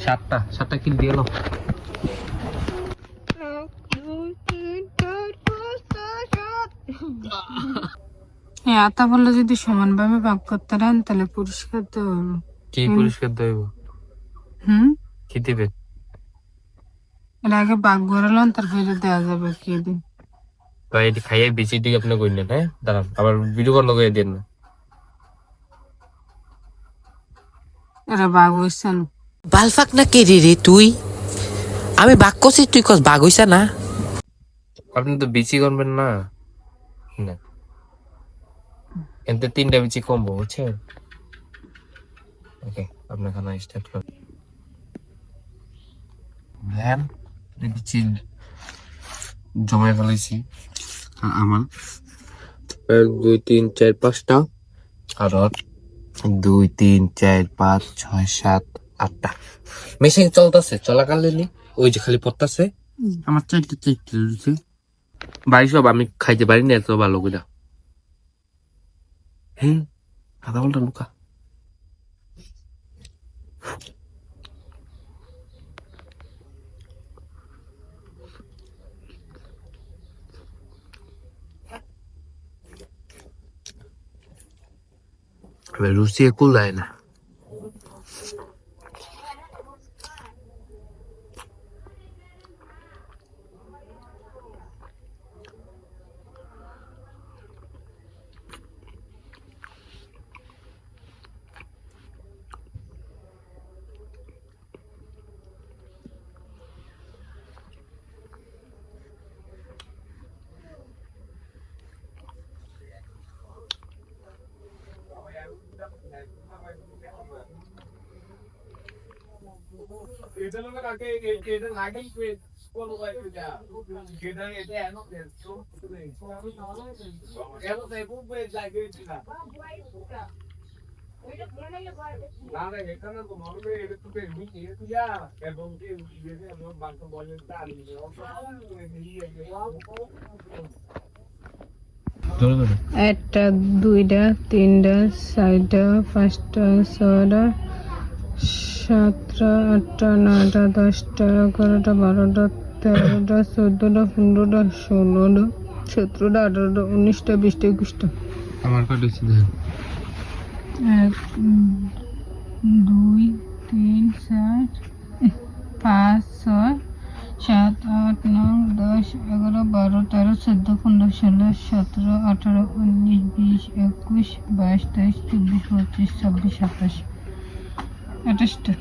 7টা কিল দিয়ে এলো। আতা বললো যদি সমানভাবে ভাগ করতে দেন তাহলে পুরস্কার দেবো। কি পুরস্কার দেব? কি দিবে? এর আগে ভাগ করালাম তারপরে দেওয়া যাবে কি দিন। ভাই এটি খাইয়ে বেশি দিকে আপনি কই না, হ্যাঁ দাঁড়ান আবার ভিডিও কল লাগিয়ে দেন না। এরা ভাগ হইছে না। বালফাক না কে রে তুই? আমি বাক করছি তুই কস বাঘ হইছা না? আপনি তো বেশি করবেন না, না এতে 3টা বেশি কমবো বুঝছেন। ওকে আপনার খানা স্টার্ট করুন। ধ্যান বেশি জমায় ফেলেছি আমার 1 2 3 4 5টা আর 2 3 4 5 6 7 8টা মেশিন চলতেছে, চলাকালীনই ওই যে খালি পড়তেছে। আমার চাইতে দিচ্ছে বাড়ি সব আমি খাইতে পারি না এত ভালো করে। হ্যাঁ আধা ঘন্টা লুকা রুসিয়ে কুল দেয় না। একটা, দুইটা, তিনটা, চারটা, পাঁচটা, ছয়টা, 7টা, 8টা, 9টা, 10টা, 11টা, 12টা, 13টা, 14টা, 15টা, 16টা, 17টা, 18টা, 19টা, 20টা, 21টা। আমার কত হচ্ছে দেখেন? 1 2 3 4 5 6 7 8 9 10 11 12 13 14 15 16 17 18 19 20 21 22 23 24 25 26 27 28টা।